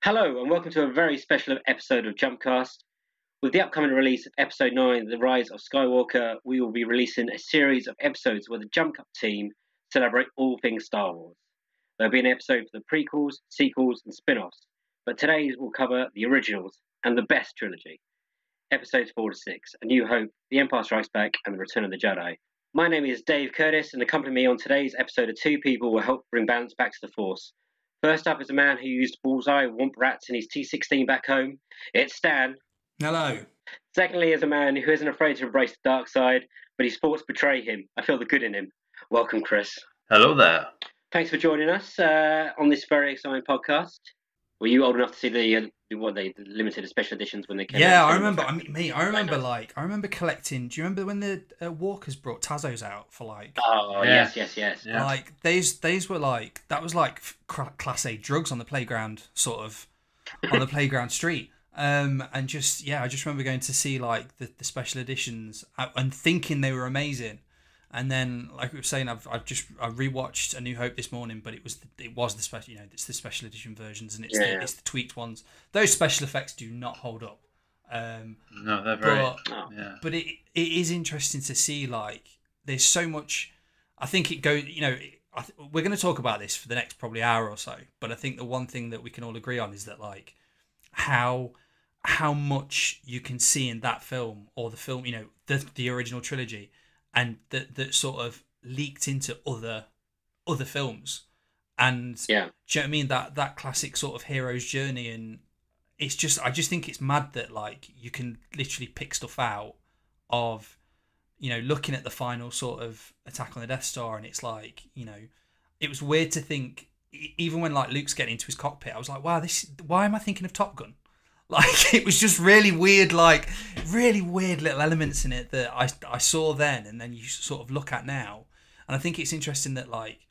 Hello, and welcome to a very special episode of Jumpcast. With the upcoming release of Episode 9, The Rise of Skywalker, we will be releasing a series of episodes where the Jump Up team celebrate all things Star Wars. There'll be an episode for the prequels, sequels, and spin offs, but today we'll cover the originals and the best trilogy Episodes 4 to 6, A New Hope, The Empire Strikes Back, and The Return of the Jedi. My name is Dave Curtis, and accompanying me on today's episode are two people who will help bring balance back to the Force. First up is a man who used bullseye womp rats in his T16 back home. It's Stan. Hello. Secondly, is a man who isn't afraid to embrace the dark side, but his thoughts betray him. I feel the good in him. Welcome, Chris. Hello there. Thanks for joining us on this very exciting podcast. Were you old enough to see the limited special editions when they came out? Yeah, I remember. I remember collecting. Do you remember when the Walkers brought Tazos out for like? Oh Yeah. yes. Yeah. Like these were like that was like class A drugs on the playground, sort of on the playground street. And just I just remember going to see like the special editions and thinking they were amazing. And then, like we were saying, I rewatched A New Hope this morning, but it was the special, it's the special edition versions, and it's the tweaked ones. Those special effects do not hold up. No, they're very. But it is interesting to see, like, there's so much. I think it goes. We're going to talk about this for the next probably hour or so. But I think the one thing that we can all agree on is that, like, how much you can see in that film or the film, the original trilogy. And that sort of leaked into other films, and do you know what I mean? That classic sort of hero's journey, and I just think it's mad that like you can literally pick stuff out of, looking at the final sort of attack on the Death Star, and it's like, it was weird to think even when like Luke's getting into his cockpit, I was like, wow, why am I thinking of Top Gun? Like, it was just really weird, like, really weird little elements in it that I saw then and then you sort of look at now. And I think it's interesting that, like,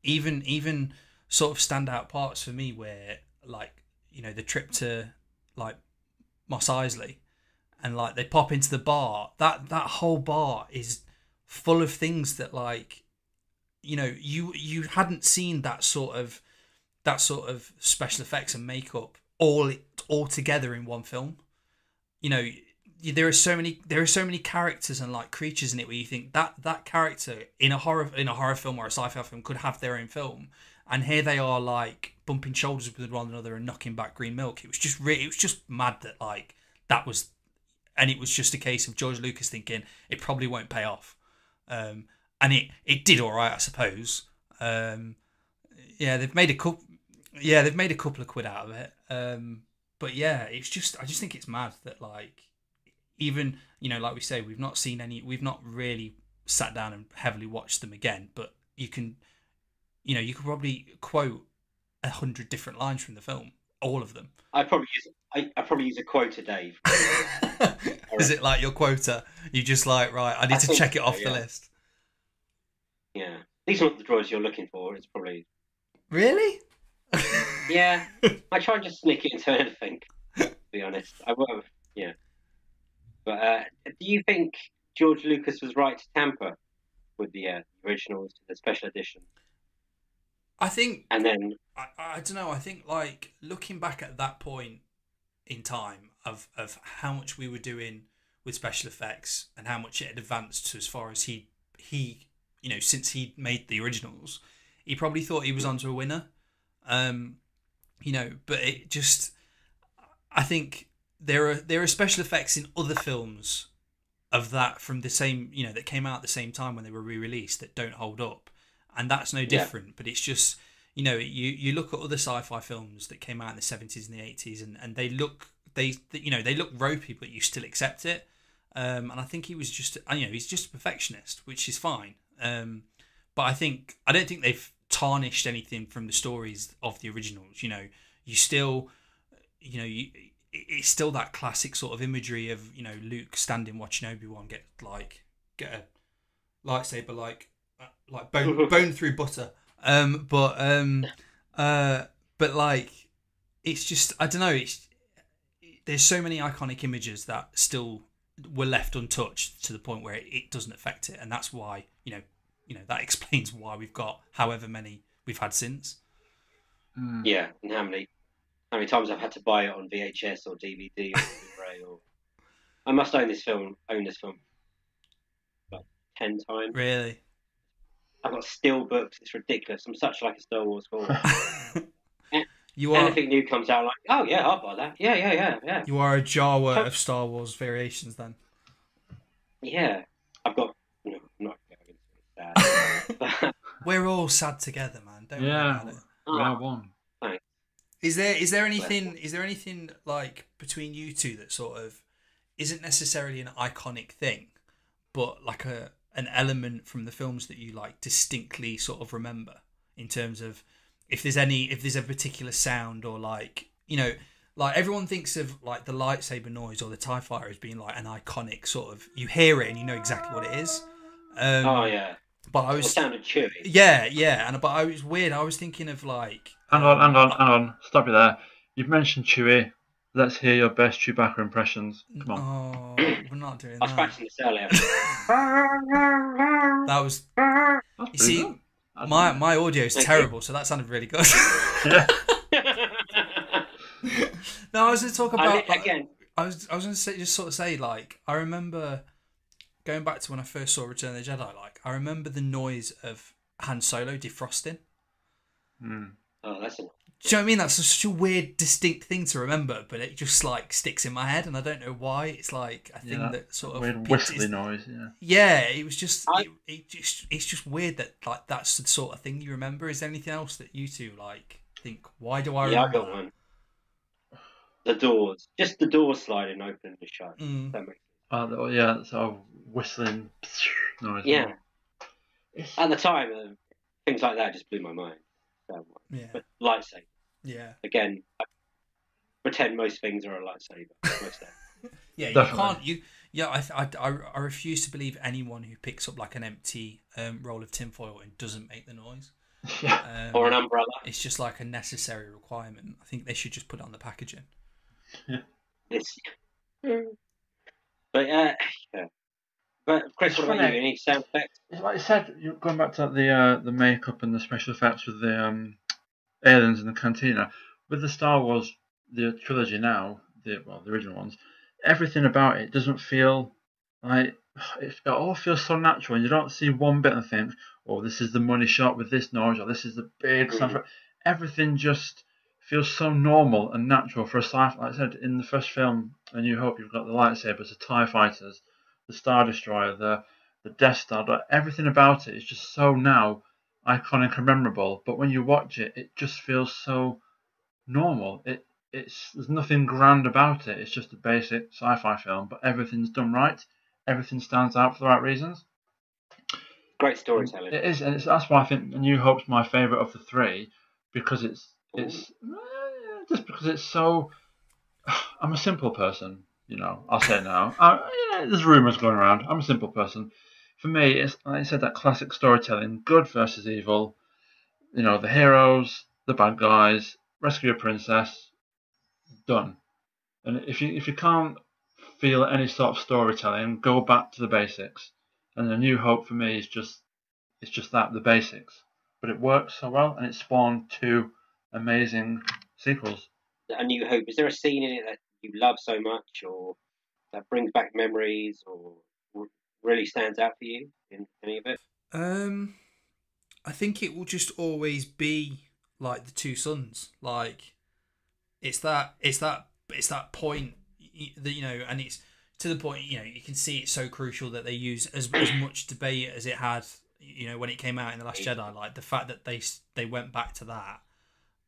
even sort of standout parts for me where, like, the trip to, like, Mos Eisley and, like, they pop into the bar. That whole bar is full of things that, like, you hadn't seen that sort of special effects and makeup all together in one film. There are so many characters and like creatures in it where you think that character in a horror film or a sci-fi film could have their own film, and here they are like bumping shoulders with one another and knocking back green milk. It was just mad that like that was, and it was just a case of George Lucas thinking it probably won't pay off, and it did all right, I suppose. They've made a couple. Yeah, they've made a couple of quid out of it. But yeah, I just think it's mad that like, even, like we say, we've not really sat down and heavily watched them again, but you could probably quote 100 different lines from the film, all of them. I probably use a quota, Dave. Is it like your quota? You just like, right, I need to check it off the list. Yeah. These are not the droids you're looking for. It's probably... Really? Yeah, I try and just sneak it into anything, to be honest. I will, yeah. But do you think George Lucas was right to tamper with the originals, the special edition? I think, and then I don't know. I think like looking back at that point in time of how much we were doing with special effects and how much it had advanced to as far as he since he made the originals, he probably thought he was onto a winner. But it just, I think there are special effects in other films of that from the same, that came out at the same time when they were re-released that don't hold up, and that's no different. Yeah. But it's just, you look at other sci-fi films that came out in the 70s and the 80s, and they look ropey, but you still accept it. And I think he was just, he's just a perfectionist, which is fine. But I don't think they've tarnished anything from the stories of the originals. You still, it's still that classic sort of imagery of, Luke standing watching Obi-Wan get a lightsaber like bone through butter. But like, it's just, I don't know, there's so many iconic images that still were left untouched to the point where it doesn't affect it, and that's why that explains why we've got however many we've had since. Yeah, and how many times I've had to buy it on VHS or DVD or Blu-ray or. I must own this film like 10 times. Really? I've got steel books. It's ridiculous. I'm such like a Star Wars fan. You are. Anything new comes out, like, oh yeah, I'll buy that. Yeah. You are a Jawa of Star Wars variations, then. Yeah, I've got. No, I'm not going into it. Sad. We're all sad together, man. Don't worry about it. We are one. Thanks. Is there anything like between you two that sort of isn't necessarily an iconic thing, but like an element from the films that you like distinctly sort of remember, in terms of if there's a particular sound, or like, you know, like everyone thinks of like the lightsaber noise or the TIE fighter as being like an iconic sort of, you hear it and you know exactly what it is. Oh yeah. But I was. It sounded chewy. Yeah, but I was weird. I was thinking of like. Hang on. Stop you there. You've mentioned Chewie. Let's hear your best Chewbacca impressions. Come on. Oh, we're not doing I was that. practicing this earlier. That was. That's You see, good. my audio is terrible, so that sounded really good. Yeah. No, I was going to talk about again. I was going to say, just sort of say, like, I remember going back to when I first saw Return of the Jedi. Like, I remember the noise of Han Solo defrosting. Oh, that's a. Do you know what I mean? That's such a weird, distinct thing to remember, but it just like sticks in my head, and I don't know why. It's like a thing that sort of weird whistly noise. Yeah. Yeah, it was just it's just weird that like that's the sort of thing you remember. Is there anything else that you two like think? Why do I remember? I got one. The doors, just the doors sliding open and shut. That makes sense. Yeah, sort of whistling noise. Yeah. At the time, things like that just blew my mind. Yeah. But lightsaber. Yeah. Again, I pretend most things are a lightsaber. Yeah, you Definitely. can't. Yeah, I refuse to believe anyone who picks up like an empty roll of tinfoil and doesn't make the noise. Yeah. Or an umbrella. It's just like a necessary requirement. I think they should just put it on the packaging. It's. But yeah. But Chris, It's what about funny. you? Any sound effects? It's like you said, you're going back to the makeup and the special effects with the aliens in the cantina. With the Star Wars, the trilogy now, the original ones, everything about it doesn't feel like it all feels so natural, and you don't see one bit and think, "Oh, this is the money shot with this noise," or "This is the big sound." Everything just feels so normal and natural for a sci-fi. Like I said in the first film, A New Hope, you've got the lightsabers, the TIE fighters, the Star Destroyer, the Death Star. But everything about it is just so now iconic and memorable. But when you watch it, it just feels so normal. There's nothing grand about it. It's just a basic sci-fi film, but everything's done right. Everything stands out for the right reasons. Great storytelling. It is, and that's why I think A New Hope's my favourite of the three, because it's just because it's so. I'm a simple person, you know. I'll say it now. There's rumours going around. I'm a simple person. For me, it's like I said, that classic storytelling: good versus evil. You know, the heroes, the bad guys, rescue a princess. Done. And if you can't feel any sort of storytelling, go back to the basics. And A New Hope for me is just that, the basics. But it works so well, and it spawned 2 amazing sequels. A New Hope. Is there a scene in it that you love so much, or that brings back memories, or really stands out for you in any of it? I think it will just always be like the two sons. Like it's that point that, you know, and it's to the point, you know, you can see it's so crucial that they use as much debate as it had, you know, when it came out in The Last Jedi. Like the fact that they went back to that,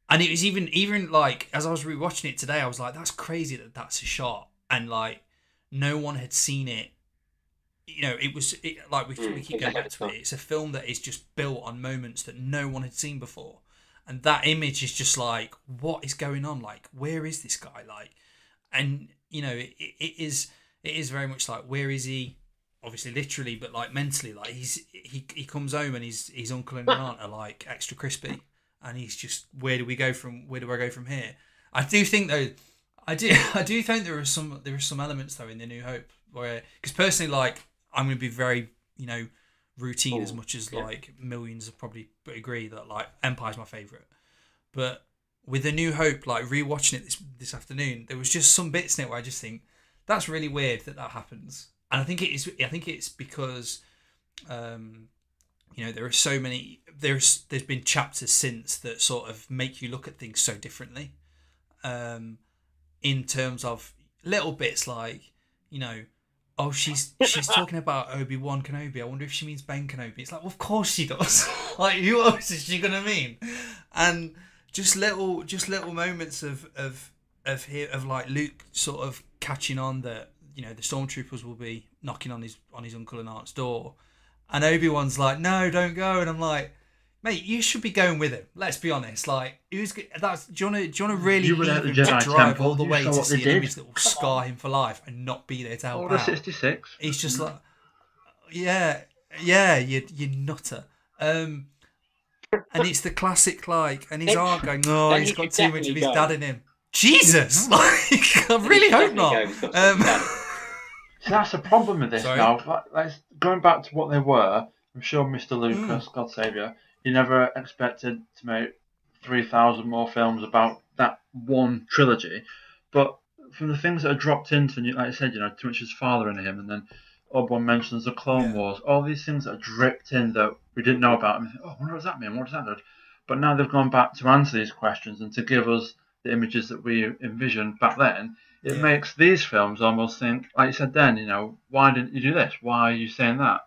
and it was even like as I was rewatching it today, I was like, that's crazy that that's a shot, and like no one had seen it. You know, like we keep going back to it. It's a film that is just built on moments that no one had seen before, and that image is just like, what is going on? Like, where is this guy? Like, and you know, it is very much like, where is he? Obviously, literally, but like mentally, like he comes home and his uncle and aunt are like extra crispy, and he's just, where do I go from here? I do think though, I do think there are some elements though in The New Hope where, because personally, like, I'm going to be very, you know, routine as much as like millions have probably agree that like Empire's my favourite, but with A New Hope, like rewatching it this afternoon, there was just some bits in it where I just think that's really weird that happens, and I think it is. I think it's because, there are so many. There's been chapters since that sort of make you look at things so differently, in terms of little bits like, oh, she's talking about Obi-Wan Kenobi. I wonder if she means Ben Kenobi. It's like, well, of course she does. Like, who else is she gonna mean? And just little moments of like Luke sort of catching on that the stormtroopers will be knocking on his uncle and aunt's door, and Obi-Wan's like, no, don't go, and I'm like, mate, you should be going with him. Let's be honest. Like, do you want to really leave him to drive all the way to see an image that will scar him for life and not be there to help Order out? 66. He's just like, yeah, you nutter. And it's the classic, like, and his aunt going, no, he's got too much of his dad in him. Jesus, like, I really hope not. So that's the problem with this now. Like, going back to what they were, I'm sure Mr. Lucas, God save you, he never expected to make 3,000 more films about that one trilogy. But from the things that are dropped into, like I said, too much his father in him, and then Obi-Wan mentions the Clone Wars, all these things that are dripped in that we didn't know about. And we think, oh, what does that mean? What does that mean? But now they've gone back to answer these questions and to give us the images that we envisioned back then. It makes these films almost think, like you said then, why didn't you do this? Why are you saying that?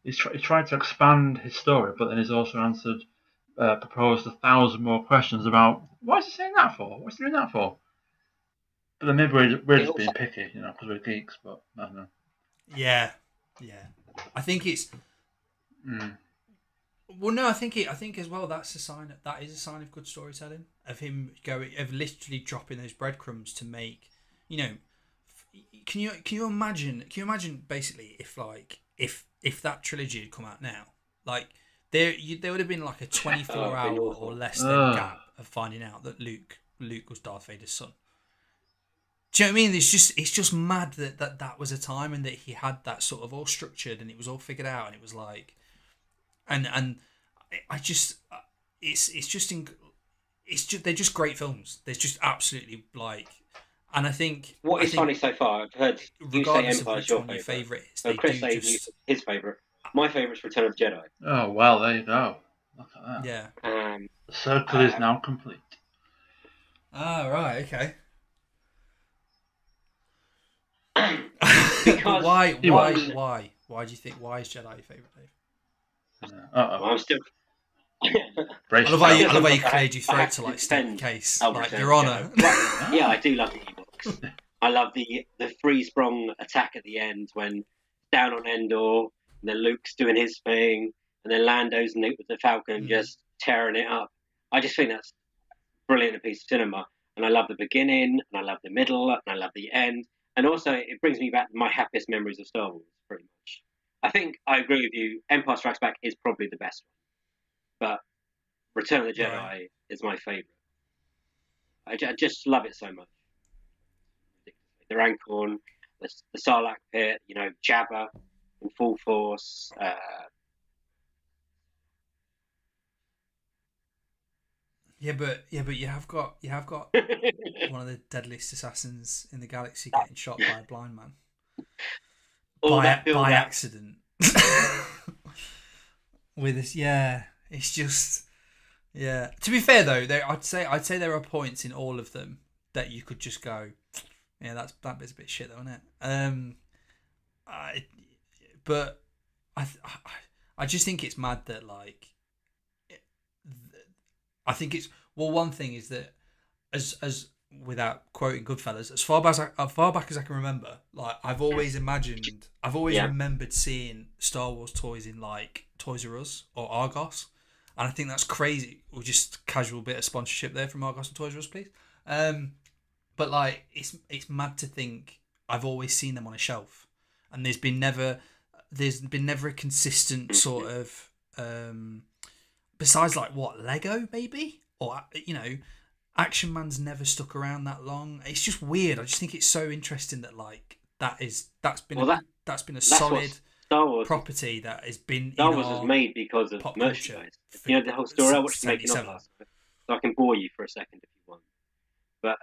He's tried to expand his story, but then he's also proposed 1,000 more questions about, why is he saying that for? What's he doing that for? But then maybe we're just being picky, because we're geeks, but I don't know. Yeah. I think it's... Well, no, I think as well, that is a sign of good storytelling, of him of literally dropping those breadcrumbs to make, can you imagine basically if that trilogy had come out now, like there would have been like a 24-hour or less than gap of finding out that Luke was Darth Vader's son. Do you know what I mean? It's just mad that was a time and that he had that sort of all structured and it was all figured out, and it was like, and I just they're just great films. They're just absolutely like, and I think what is funny so far, I've heard you say Empire's your favourite. So Chris says his favourite. My favourite's Return of the Jedi. Oh well, there you go. Look at that. Yeah. The circle is now complete. Ah, right, okay. Because why do you think, why is Jedi your favourite, Dave? Well, I'm still. I love how you cleared your throat to like state the case, like Your Honour. Yeah, I do love the Ewoks. I love the three-sprong attack at the end when down on Endor, and then Luke's doing his thing, and then Lando's with the Falcon just tearing it up. I just think that's brilliant, a piece of cinema, and I love the beginning, and I love the middle, and I love the end, and also it brings me back to my happiest memories of Star Wars, pretty much. I think I agree with you. Empire Strikes Back is probably the best one, but Return of the Jedi is my favourite. I just love it so much. The Rancor, the Sarlacc pit, Jabba in full force. Yeah, but you have got one of the deadliest assassins in the galaxy getting shot by a blind man by accident. With this, it's just, To be fair though, I'd say there are points in all of them that you could just go, that bit's a bit shit though, isn't it? But I just think it's mad that I think it's, one thing is that as without quoting Goodfellas, as far back as I can remember, like I've always remembered seeing Star Wars toys in like Toys R Us or Argos, and I think that's crazy. Or just casual bit of sponsorship there from Argos and Toys R Us, please. But like it's mad to think I've always seen them on a shelf, and there's been never a consistent sort of besides like what, Lego maybe, or Action Man's never stuck around that long. It's just weird. I just think it's so interesting that like that's been a solid Star Wars property that has been. Star Wars is made because of merchandise. The whole story. I watched the making of last, so I can bore you for a second if you But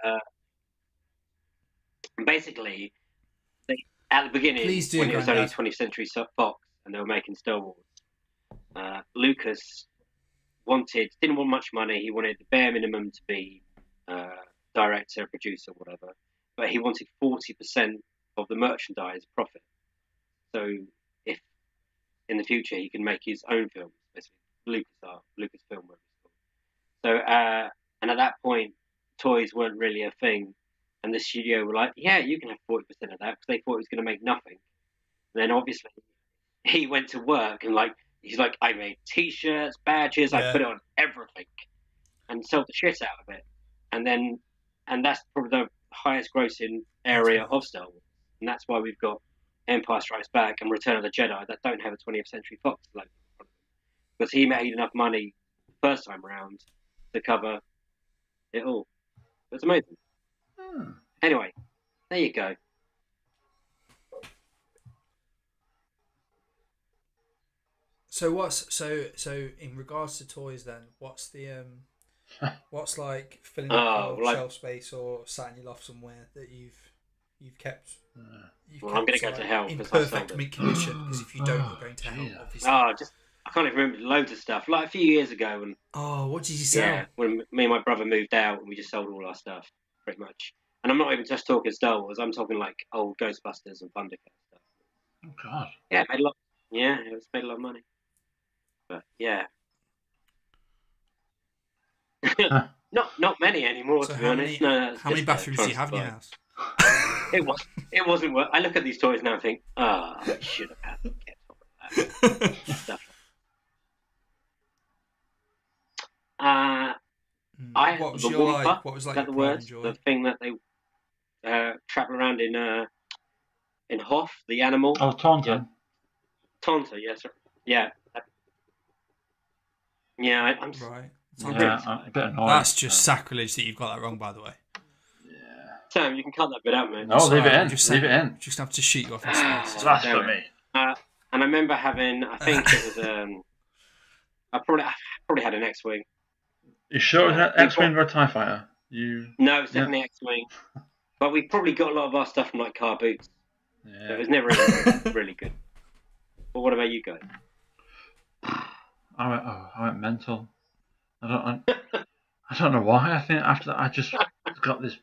basically, at the beginning, Please do, when it was only Grandad. 20th Century Fox and they were making Star Wars, Lucas didn't want much money. He wanted the bare minimum to be director, producer, whatever. But he wanted 40% of the merchandise profit. So if in the future he can make his own films, basically Lucasfilm, whatever it's called. So and at that point, toys weren't really a thing, and the studio were like, "Yeah, you can have 40% of that," because they thought it was going to make nothing. And then obviously he went to work and he's like, I made T-shirts, badges, I Yeah. put it on everything, and sold the shit out of it. And that's probably the highest grossing area of Star Wars, and that's why we've got Empire Strikes Back and Return of the Jedi that don't have a 20th Century Fox logo in front of them, because he made enough money the first time around to cover it all. It's amazing. Anyway, there you go. So so in regards to toys then, what's the what's like filling up your shelf space or sat in your loft somewhere that you've kept? Well, I'm going to go to hell in because perfect mint condition. Because if you don't, you're going to hell. Obviously. I can't even remember loads of stuff. Like a few years ago, when what did you sell? Yeah, when me and my brother moved out, and we just sold all our stuff, pretty much. And I'm not even just talking Star Wars. I'm talking like old Ghostbusters and Thundercats stuff. Oh God. Yeah, it made a lot. Yeah, it's made a lot of money. But yeah, not many anymore, So to be honest. how many bathrooms do you have in your house? It wasn't worth. I look at these toys now and think, I should have had kept on with that stuff. What was the your Wampa, what was like is that the word? The thing that they travel around in Hoth, the animal. Oh, Taunton. Tonto, yes, sir. Yeah. Yeah, I'm right. I'm a bit annoyed. That's just sacrilege that you've got that wrong, by the way. Yeah. Sam, you can cut that bit out, mate. No, leave it in. Leave it in. Just have to shoot you off in space. Blasphemy. And I remember having, I think it was, I probably had an X-wing. You sure it was an X-wing or a TIE fighter? No, it's definitely X-wing. But we probably got a lot of our stuff from like car boots. Yeah. So it was never really good. But what about you guys? I went mental. I don't know why. I think after that I just got this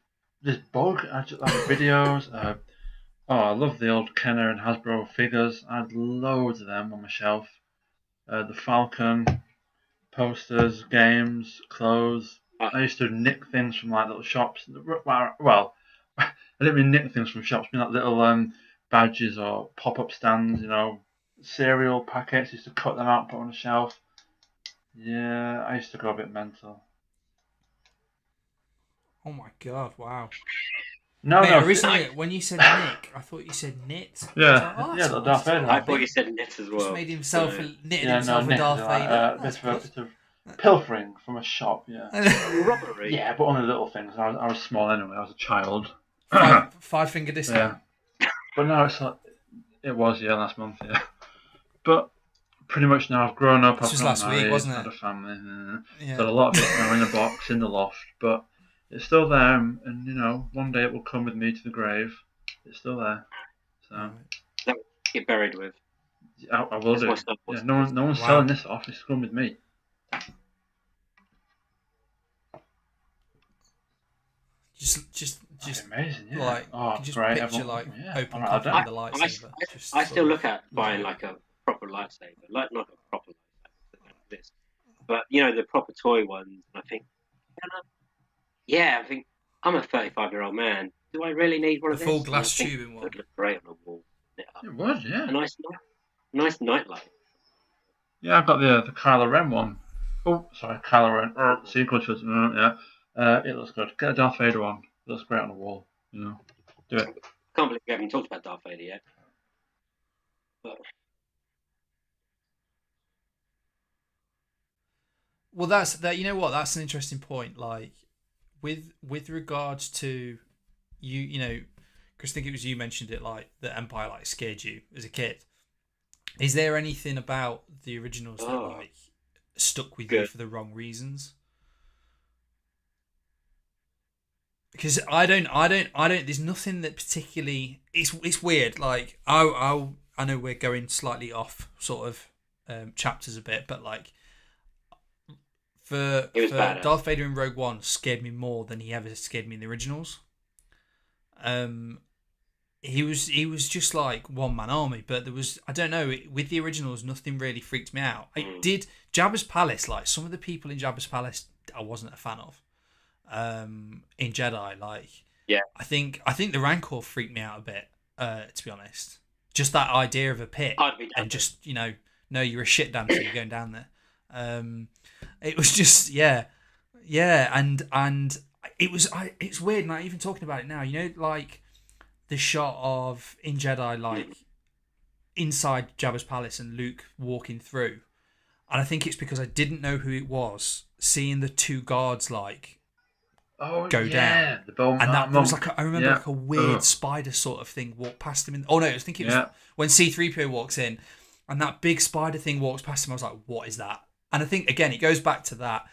bug. I just like videos. I love the old Kenner and Hasbro figures. I had loads of them on my shelf. The Falcon, posters, games, clothes. I used to nick things from like little shops. Well, I didn't mean nick things from shops. I mean like little badges or pop-up stands. Cereal packets. Used to cut them out, put on a shelf. Yeah, I used to go a bit mental. Oh my god! Wow. No, Originally, when you said Nick, I thought you said knit. Yeah, the Darth Vader. I thought you said knit as well. Just made himself knitting himself a Darth Vader. Bit of pilfering from a shop. Yeah. Robbery. Yeah, but only little things. I was small anyway. I was a child. Five-finger discount. Yeah. But now it's like it was last month. Yeah. But pretty much now I've grown up. This was last week, wasn't it? Had a family. Yeah. Got a lot of it now in a box in the loft, but it's still there. And one day it will come with me to the grave. It's still there. So that will get buried with. I will do. Yeah, no one's selling this off. It's going with me. Just amazing, yeah. Like, just great. picture Everyone, open I the lightsaber. I still look at buying like a proper lightsaber, like not a proper lightsaber, like this, but the proper toy ones. And I think, I think I'm a 35-year-old man. Do I really need one of the this? full glass tubing one. It would look great on a wall. It would, yeah. A nice nightlight. Yeah, I've got the Kylo Ren one. Oh, sorry, Kylo Ren. Sequel to it. Yeah. It looks good. Get a Darth Vader one. It looks great on the wall. Do it. I can't believe we haven't talked about Darth Vader yet. But... Well, that's that. You know what? That's an interesting point. Like, with regards to you, Chris, I think it was you mentioned it. Like, the Empire scared you as a kid. Is there anything about the originals that stuck with you for the wrong reasons? because I don't. There's nothing that particularly. It's weird. Like I know we're going slightly off sort of chapters a bit, but like for Darth Vader in Rogue One scared me more than he ever scared me in the originals. He was just like one man army, but there was, I don't know, with the originals nothing really freaked me out. It did. Jabba's palace, like some of the people in Jabba's palace I wasn't a fan of. In Jedi, like I think the Rancor freaked me out a bit, to be honest. Just that idea of a pit and just, no, you're a shit dancer, you're going down there. It was just and it's weird, like even talking about it now, like the shot of in Jedi, like inside Jabba's palace and Luke walking through, and I think it's because I didn't know who it was, seeing the two guards like go down, and that was like I remember like a weird spider sort of thing walked past him. I think it was when C-3PO walks in, and that big spider thing walks past him. I was like, what is that? And I think again it goes back to that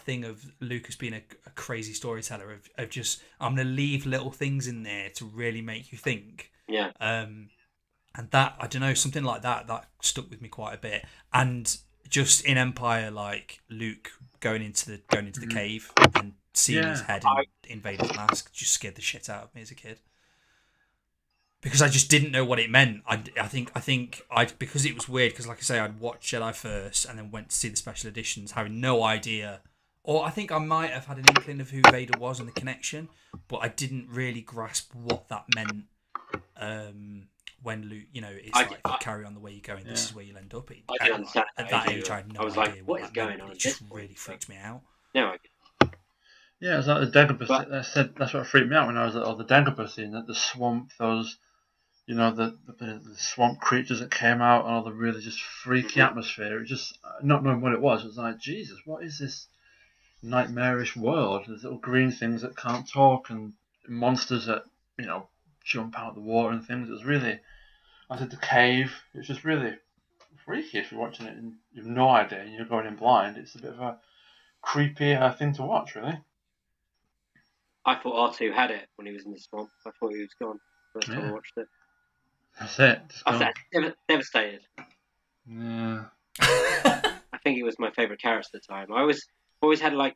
thing of Lucas being a crazy storyteller of just, I'm going to leave little things in there to really make you think. Yeah. And that, I don't know, something like that stuck with me quite a bit. And just in Empire, like Luke going into the cave and seeing his head in Vader's mask just scared the shit out of me as a kid. Because I just didn't know what it meant. I think because it was weird, because like I say, I'd watched Jedi first and then went to see the special editions, having no idea. Or I think I might have had an inkling of who Vader was and the connection, but I didn't really grasp what that meant. When Luke, it's like carry on the way you're going. This is where you'll end up. I didn't understand at that age, I had no idea like, what is going on. It just really freaked me out. No, yeah, it was like the Dagobah. I said that's what freaked me out when I was at the Dagobah scene. That the swamp, those, the swamp creatures that came out, and all the really just freaky atmosphere. It just not knowing what it was. It was like, Jesus, what is this nightmarish world? There's little green things that can't talk and monsters that jump out of the water and things. It was really, I said the cave. It's just really freaky if you're watching it and you've no idea and you're going in blind. It's a bit of a creepy thing to watch, really. I thought R2 had it when he was in the swamp. I thought he was gone first time I watched it. That's it. I was devastated. Yeah. I think he was my favourite character at the time. I always had I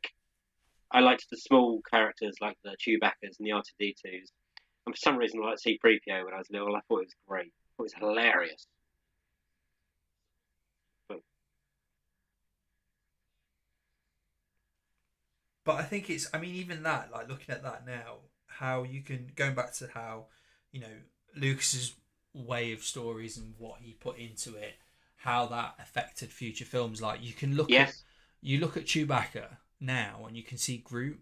liked the small characters like the Chewbaccas and the R2-D2s. And for some reason I liked C-3PO when I was little. I thought it was great. I thought it was hilarious. But I think it's, even that, like looking at that now, how you can, going back to how, Lucas's way of stories and what he put into it, how that affected future films. Like you can look at Chewbacca now and you can see Groot,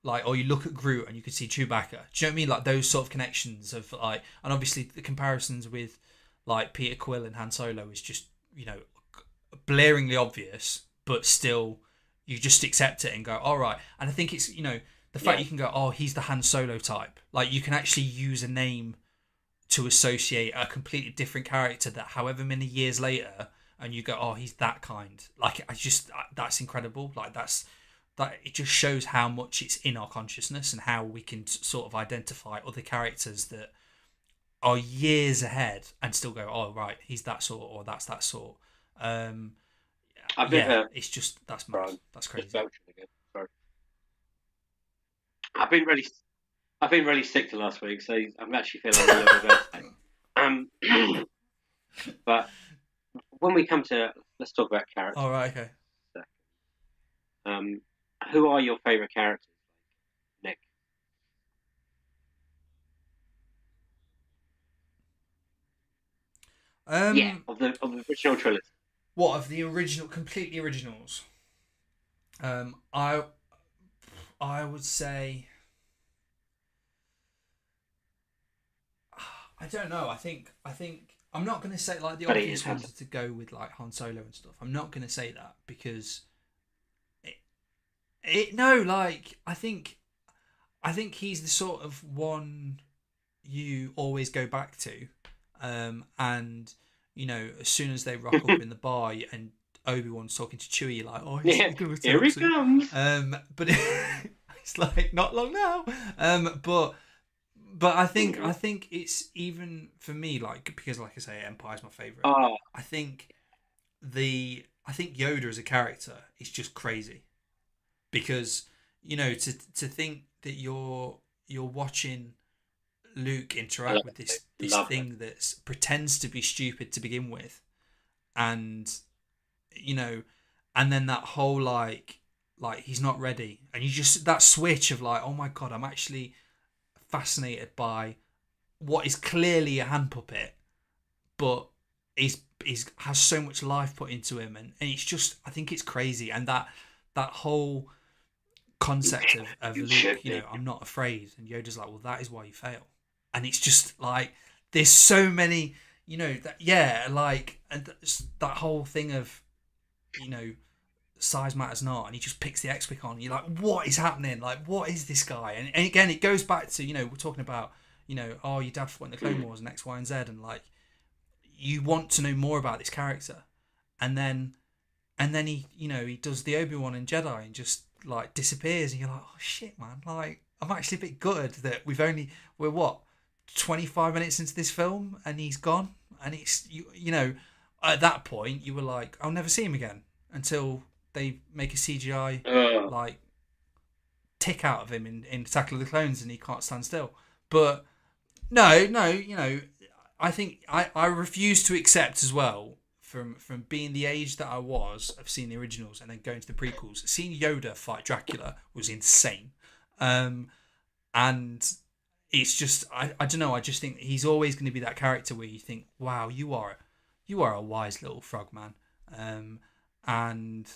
or you look at Groot and you can see Chewbacca. Do you know what I mean? Like those sort of connections of and obviously the comparisons with like Peter Quill and Han Solo is just, blaringly obvious, but still you just accept it and go, all right. And I think it's, the fact you can go, oh, he's the Han Solo type. Like you can actually use a name to associate a completely different character that however many years later, and you go, oh, he's that kind. Like that's incredible. Like that it just shows how much it's in our consciousness and how we can sort of identify other characters that are years ahead and still go, oh, right, he's that sort or that's that sort. It's just that's mad. That's crazy. I've been really sick the last week, so I'm actually feeling a little bit better. But when we come to, let's talk about characters. All right, okay. Who are your favourite characters, Nick? Of the original trilogy. What, of the original, completely originals? I would say, I don't know. I think I'm not going to say like the obvious ones to go with like Han Solo and stuff. I'm not going to say that because I think he's the sort of one you always go back to, and as soon as they rock up in the bar and Obi-Wan's talking to Chewie, you're like, oh, here he comes. But It's like not long now. But I think it's even for me, like, because like I say, Empire's my favorite. Oh, I think Yoda as a character is just crazy, because to think that you're watching Luke interact with this love thing that pretends to be stupid to begin with, and and then that whole like he's not ready, and you just that switch of like, oh my god, I'm actually fascinated by what is clearly a hand puppet, but he's has so much life put into him, and it's just, I think it's crazy, and that whole concept of Luke, I'm not afraid, and Yoda's like, well, that is why you fail, and it's just like there's so many, and that whole thing of size matters not, and he just picks the X-Wing on. You're like, what is happening? Like, what is this guy? And again, it goes back to we're talking about oh, your dad fought in the Clone Wars and X, Y, and Z, and like you want to know more about this character, and then he he does the Obi-Wan and Jedi and just like disappears, and you're like, oh shit, man! Like, I'm actually a bit gutted that we're what 25 minutes into this film and he's gone, and it's at that point you were like, I'll never see him again until they make a CGI like tick out of him in Attack of the Clones, and he can't stand still. But no, I think I refuse to accept as well, from being the age that I was of seeing the originals and then going to the prequels, seeing Yoda fight Dracula was insane. And it's just I don't know, I just think he's always going to be that character where you think, wow, you are a wise little frog, man. And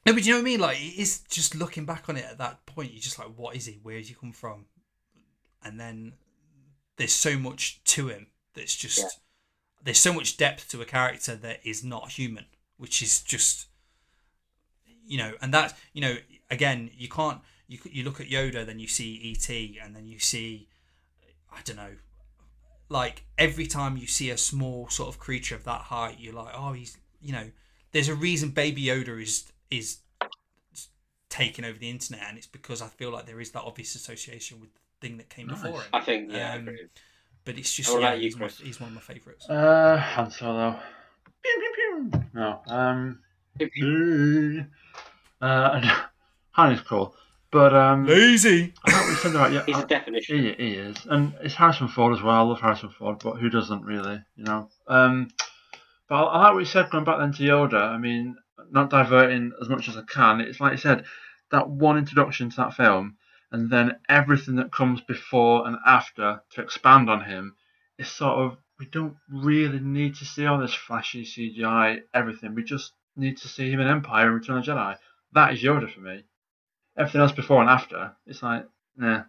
no, but you know what I mean? Like, it's just looking back on it at that point, you're just like, what is he? Where did he come from? And then there's so much to him that's just there's so much depth to a character that is not human, which is just and that again, you can't you look at Yoda, then you see E.T., and then you see, I don't know, like every time you see a small sort of creature of that height, you're like, oh, he's there's a reason Baby Yoda is taking over the internet, and it's because I feel like there is that obvious association with the thing that came before him. I think, I agree. But it's just he's one of my favourites. Han Solo. Pew, pew, pew. No. Han is cool, but lazy. I thought we said about He's a definition. He is, and it's Harrison Ford as well. I love Harrison Ford, but who doesn't really, But I like what you said, going back then to Yoda. I mean, not diverting as much as I can. It's like you said, that one introduction to that film, and then everything that comes before and after to expand on him is sort of, we don't really need to see all this flashy CGI, everything. We just need to see him in Empire and Return of the Jedi. That is Yoda for me. Everything else before and after, it's like, nah,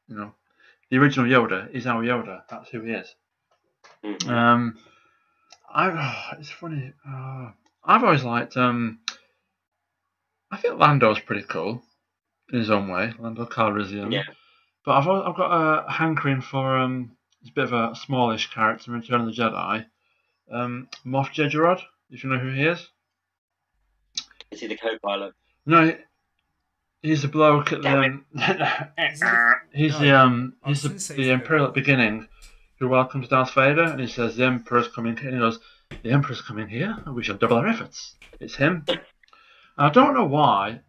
the original Yoda is our Yoda. That's who he is. Mm-hmm. It's funny. I've always liked. I think Lando's pretty cool in his own way, Lando Calrissian. Yeah. But I've got a hankering for he's a bit of a smallish character in Return of the Jedi. Moff Jedgerod, if you know who he is. Is he the co-pilot? No, he's the bloke at the. He's the Imperial at the beginning, who welcomes Darth Vader, and he says, the Emperor's coming here, and he goes, the Emperor's coming here, and we shall double our efforts. It's him. And I don't know why.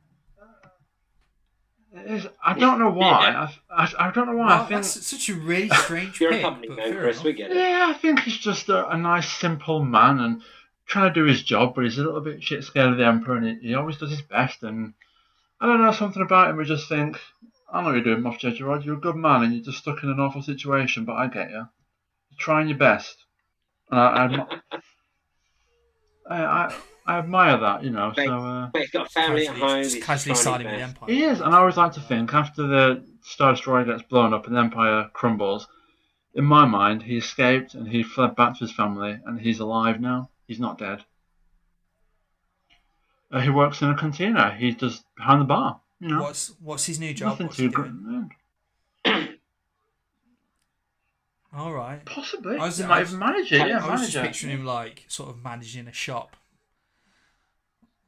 I don't know why. I don't know why. Wow, I think that's such a really strange You're pick. a company man, Chris, we get it. Yeah, I think he's just a nice, simple man, and trying to do his job, but he's a little bit shit scared of the Emperor, and he always does his best, and I don't know, something about him, we just think, I know what you're doing, Moff Jedgerod, you're a good man, and you're just stuck in an awful situation, but I get you. You're trying your best. I admire that, But he's got a family at home. Just casually siding with the Empire. He is, and I always like to think, after the Star Destroyer gets blown up and the Empire crumbles, in my mind, he escaped and he fled back to his family, and he's alive now. He's not dead. He works in a cantina. He does behind the bar. What's his new job? Nothing What's he too doing? good. All right. Possibly. I was He might even manage it. Yeah, I was just manager. picturing him like sort of managing a shop.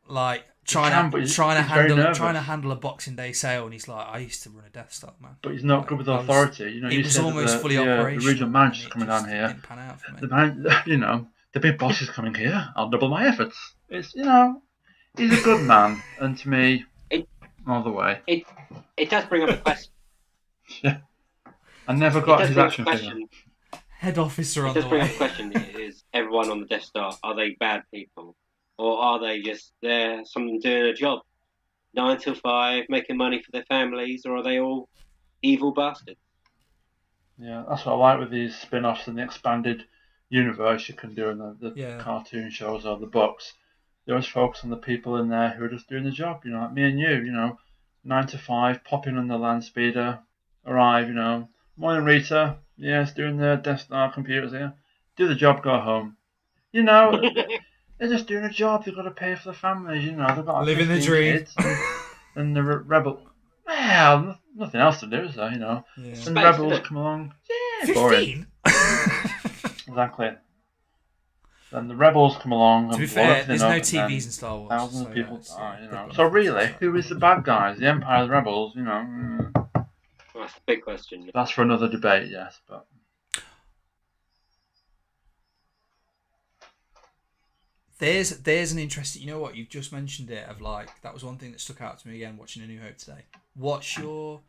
Like, trying but to he's very nervous. trying to handle a Boxing Day sale, and he's like, I used to run a Death Star, man. But he's not Like, good with authority. You know, it you was said almost fully the operational. regional manager's and coming just down here. didn't pan out for me. The man, you know, the big boss is coming here. I'll double my efforts. It's, you know, he's a good man, and to me, all the way. It does bring up a question. Yeah. I never got his action figure. Head officer on It does the bring way. up a question: is everyone on the Death Star, are they bad people, or are they just there, some of them doing a job, 9 till 5, making money for their families, or are they all evil bastards? Yeah, that's what I like with these spin-offs and the expanded universe you can do in the Yeah. cartoon shows or the books. They always focus on the people in there who are just doing the job, you know, like me and you know, 9 to 5, pop in on the land speeder, arrive, you know, morning Rita, yes, doing the Death Star computers here, do the job, go home. You know, they're just doing a job, they've got to pay for the families, you know, they've got Living the 15 dream. kids and the rebel. Well, nothing else to do, is there, you know? Yeah. And Space, the rebels isn't it? come along, yeah, boring. 15? Exactly. Then the rebels come along and To be blow fair, everything there's up, no and then TVs in Star Wars. thousands so of people that's, die, you good know. one So for really, that. who is the bad guys? The Empire, the rebels, you know? That's a big question. That's for another debate, yes, but There's an interesting. You know what? You've just mentioned it. Of like that was one thing that stuck out to me again watching A New Hope today. What's your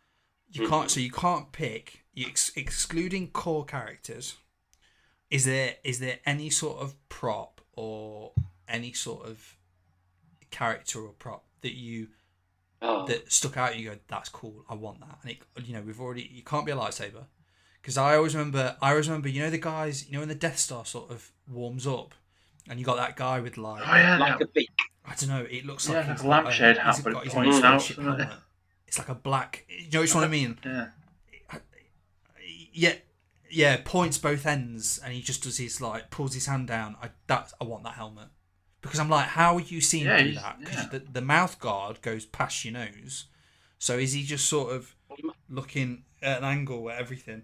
you can't pick excluding core characters. Is there any sort of prop or any sort of character or prop that you that stuck out? You go, that's cool. I want that. And it, you know, you can't be a lightsaber, because I always remember. You know the guys. You know when the Death Star sort of warms up, and you got that guy with like Like a beak. I don't know. It looks yeah, like like he's a lampshade hat, but it points out. spaceship helmet. It's like a black. You know which one I mean? Yeah. Yeah. Points both ends, and he just does his like pulls his hand down. I want that helmet, because I'm like, how are you seeing Yeah, through that? Because the mouth guard goes past your nose, so is he just sort of looking at an angle at everything?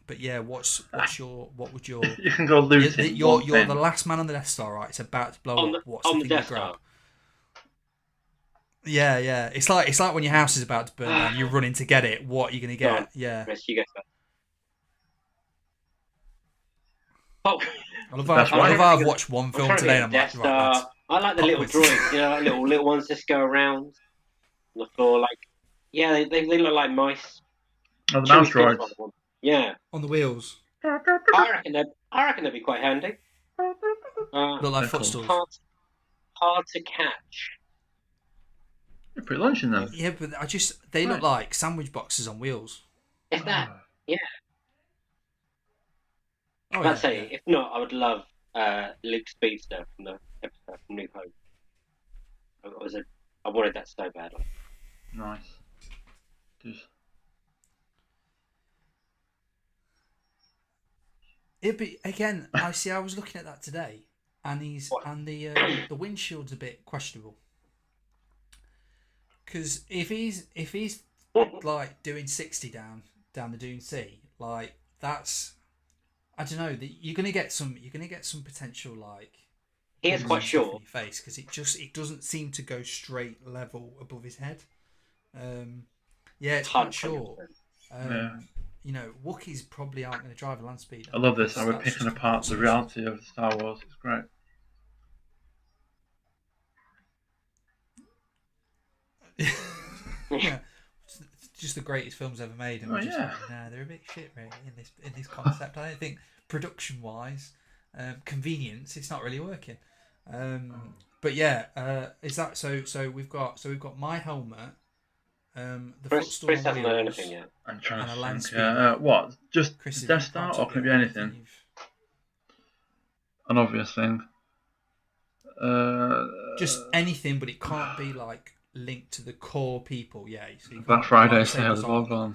But yeah, what would your You can go looting. you're the last man on the Death Star, right? It's about to blow up. What's the thing Death you grab? Star. Yeah. It's like when your house is about to burn down, you're running to get it. What are you gonna get? on. Yeah. Chris, you get that. Oh, I love how I've watched one film today and I'm Death like, right, lads, I like the pop little quiz. droids, you know, like little ones just go around on the floor, like, yeah, they look like mice. Oh, the mouse Chewie's droids. one. Yeah, on the wheels. I reckon they'd be quite handy. Look like They're footstools. Hard to catch. You're pretty lunch in them. Yeah, but they look like sandwich boxes on wheels. If that, yeah. Oh, I'd say, if not, I would love Luke Speedster from the episode from New Hope. I wanted that so badly. Nice. Just... It'd be again. I was looking at that today, and the windshield's a bit questionable. Because if he's like doing 60 down the Dune Sea, like that's, I don't know. You're gonna get some potential like. He is quite short. In your face, because it doesn't seem to go straight level above his head. Yeah, it's quite short. You know, Wookiees probably aren't going to drive a land speeder. I love this. We're picking apart the reality of Star Wars. It's great. Yeah, it's just the greatest films ever made, and we're just like, nah, they're a bit shit, really, in this concept. I don't think production-wise, convenience, it's not really working. But yeah, is that so? So we've got my helmet. The Chris hasn't done anything yet. I'm trying and a to land think. speeder. What? Just Chris, Death Star, or can it be anything? An obvious thing. Just anything, but it can't be like linked to the core people. Yeah. So Black Friday sale is all gone.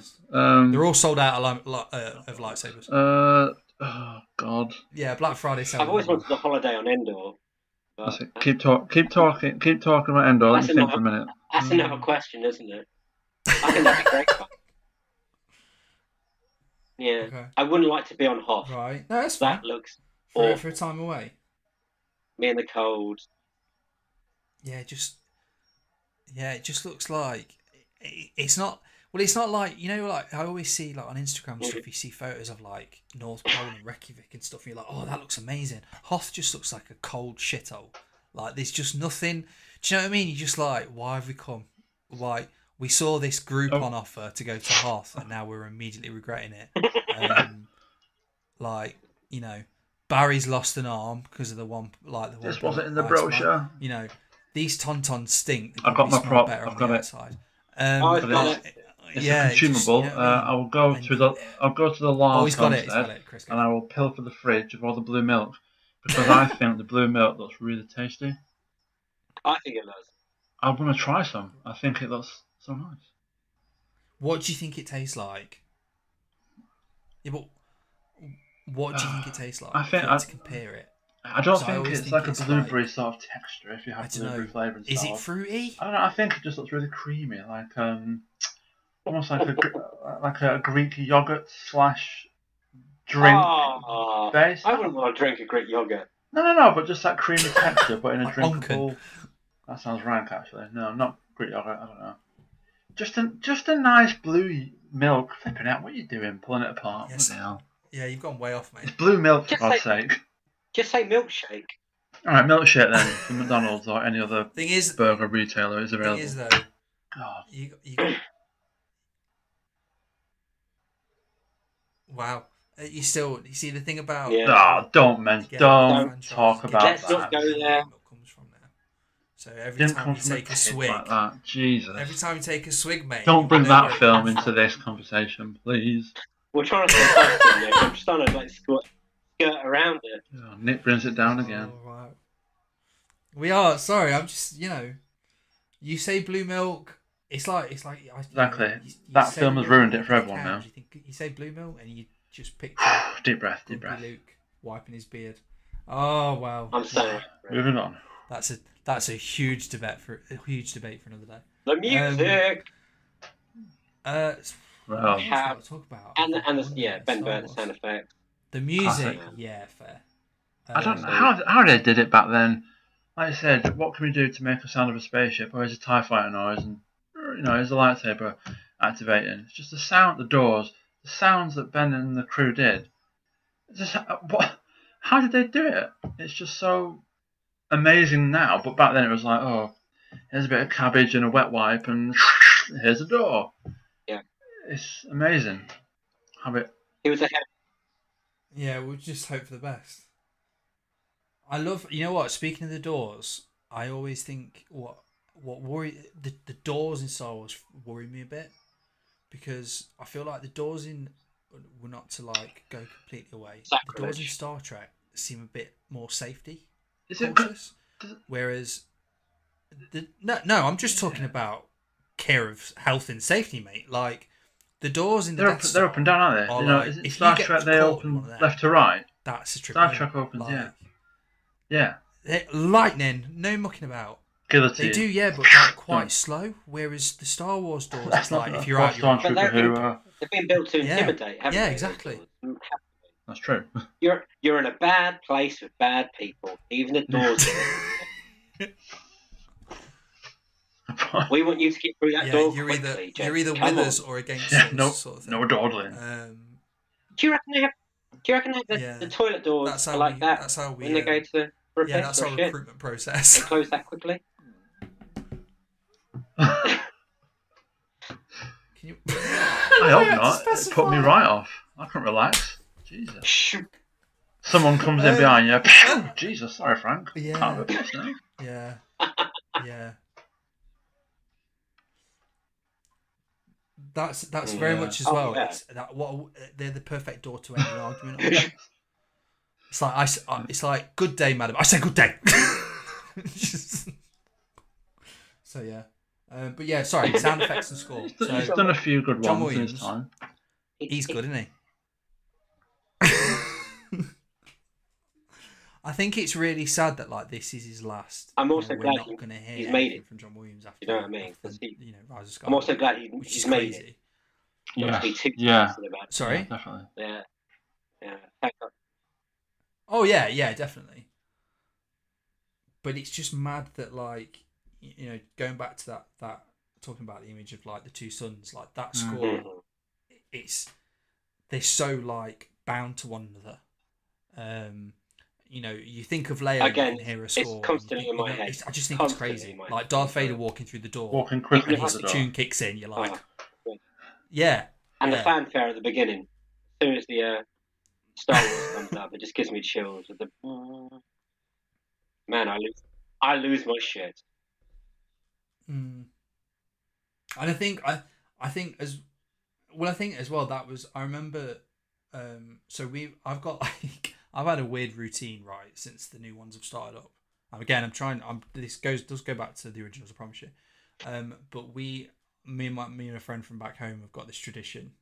They're all sold out of lightsabers. Oh God. Yeah, Black Friday sale. I've always wanted a holiday on Endor. Keep talking about Endor. Let me think for a minute. That's another question, isn't it? I think that'd be great fun. Yeah, Okay. I wouldn't like to be on Hoth. Right. No, that's That fine. looks For awful. a time away. Me in the cold. Yeah, just Yeah, it just looks like it's not. Well, it's not like like I always see like on Instagram and stuff. You see photos of like North Pole and Reykjavik and stuff. And you're like, oh, that looks amazing. Hoth just looks like a cold shithole. Like there's just nothing. Do you know what I mean? You're just like, why have we come? Why we saw this Groupon offer to go to Hoth, and now we're immediately regretting it. Like Barry's lost an arm because of the one. This wasn't in the brochure. These tauntauns stink. They I've got my smell prop. better I've on got the it. outside. It's a consumable. I will go to the Lars homestead, Chris, and I will pilfer the fridge of all the blue milk because I think the blue milk looks really tasty. I think it does. I'm gonna try some. I think it looks so nice. What do you think it tastes like? Yeah, but what do you think it tastes like? I think to compare it. I don't think it's like a blueberry sort of texture. If you have blueberry flavour and stuff. Is it fruity? I don't know. I think it just looks really creamy, like almost like a Greek yogurt / drink base. I wouldn't want to drink a Greek yogurt. No, but just that creamy texture, but in a drinkable. That sounds rank, actually. No, not Greek yogurt. I don't know. Just a nice blue milk. Flipping out. What are you doing? Pulling it apart. Yes. What the hell? Yeah, you've gone way off, mate. It's blue milk, for God's sake. Just say milkshake. All right, milkshake then from McDonald's or any other burger retailer is available. Thing is, though, God. you wow. You see the thing about don't talk about Let's that. not go there. Comes from there. So every time you take a swig, like that. Jesus. Every time you take a swig, mate. Don't bring that film into this conversation, please. We're trying to stay positive. I'm just trying to skirt around it. Oh, Nick brings it down again. Oh, right. We are sorry. I'm just you say blue milk. It's like exactly. That film has ruined it for everyone now. You say blue milk and you just picture deep breath. Luke wiping his beard. Oh wow. I'm sorry. Moving on. That's a huge debate for another day. The music. Well, to talk about. And Ben Burtt sound effects. The music, classic. yeah, fair. I don't know how they did it back then. Like I said, what can we do to make a sound of a spaceship? Or is a TIE fighter noise? And is a lightsaber activating? It's just the sound, the doors, the sounds that Ben and the crew did. How did they do it? It's just so amazing now. But back then it was like, oh, here's a bit of cabbage and a wet wipe, and here's a door. Yeah, it's amazing. He was ahead. Yeah, we'll just hope for the best. I love, what? Speaking of the doors, I always think what the doors in Star Wars worry me a bit, because I feel like the doors were not to go completely away. Sacrilege. The doors in Star Trek seem a bit more safety Is cautious, whereas no, I'm just talking about care of health and safety, mate. Like the doors in the Death Star they're up and down, aren't they? If Star Trek they open left to right. That's a trick. Star Trek opens, yeah. Lightning, no mucking about. Guillotine. They do, yeah, but quite slow. Whereas the Star Wars doors, it's like if you're out, you're out. They've been built to intimidate. Yeah, exactly. That's true. You're in a bad place with bad people. Even the doors. We want you to get through that door quickly. You're either with us or against us. Sort of thing. No dawdling. Do you reckon they have the toilet doors are like that? That's how we. When they go to yeah, that's our recruitment process. They close that quickly. Can you? I hope not. It put me right off. I can't relax. Jesus. Someone comes in behind you. Jesus, sorry, Frank. Yeah. Can't have this now. Yeah. Yeah. That's very much as well. Yeah. They're the perfect door to end an argument. It's like good day, madam. I say good day. So yeah, but yeah, sorry. Sound effects and score. He's done a few good John ones Williams, in his time. He's good, isn't he? I think it's really sad that this is his last. I'm also glad we're not going to hear he's made it from John Williams after. You know what I mean? After, Rise of Skywalker. I'm also glad he's made it. Yeah. Sorry. Yeah, definitely. Yeah. Oh yeah, definitely. But it's just mad that going back to that talking about the image of like the two suns, like that Mm. score, they're so like bound to one another. You think of Leia, Again, you can hear a it's score. constantly in my head. I just think Constantly it's crazy. in my Like head. Darth Vader walking through the door, Walking quickly Even through if the the door. tune kicks in. You're like, Oh, yeah, and the yeah. fanfare at the beginning, as soon as the Star Wars comes up, it just gives me chills. With the man, I lose my shit. Mm. And I think as well. I think as well that was. I remember. I've got like I've had a weird routine right since the new ones have started up. And again, this does go back to the originals. I promise you. But me and a friend from back home have got this tradition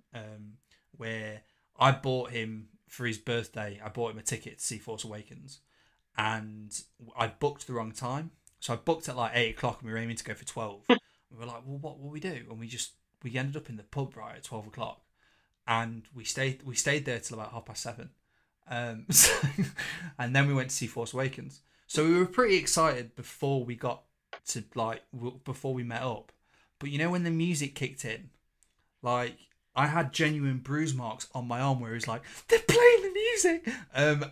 where I bought him for his birthday. I bought him a ticket to see Force Awakens, and I booked the wrong time. So I booked at like 8 o'clock, and we were aiming to go for 12. We were like, well, what will we do? And we ended up in the pub right at 12 o'clock, and we stayed there till about 7:30. And then we went to see Force Awakens. So we were pretty excited before we got to before we met up. But when the music kicked in, like I had genuine bruise marks on my arm where it was like they're playing the music. And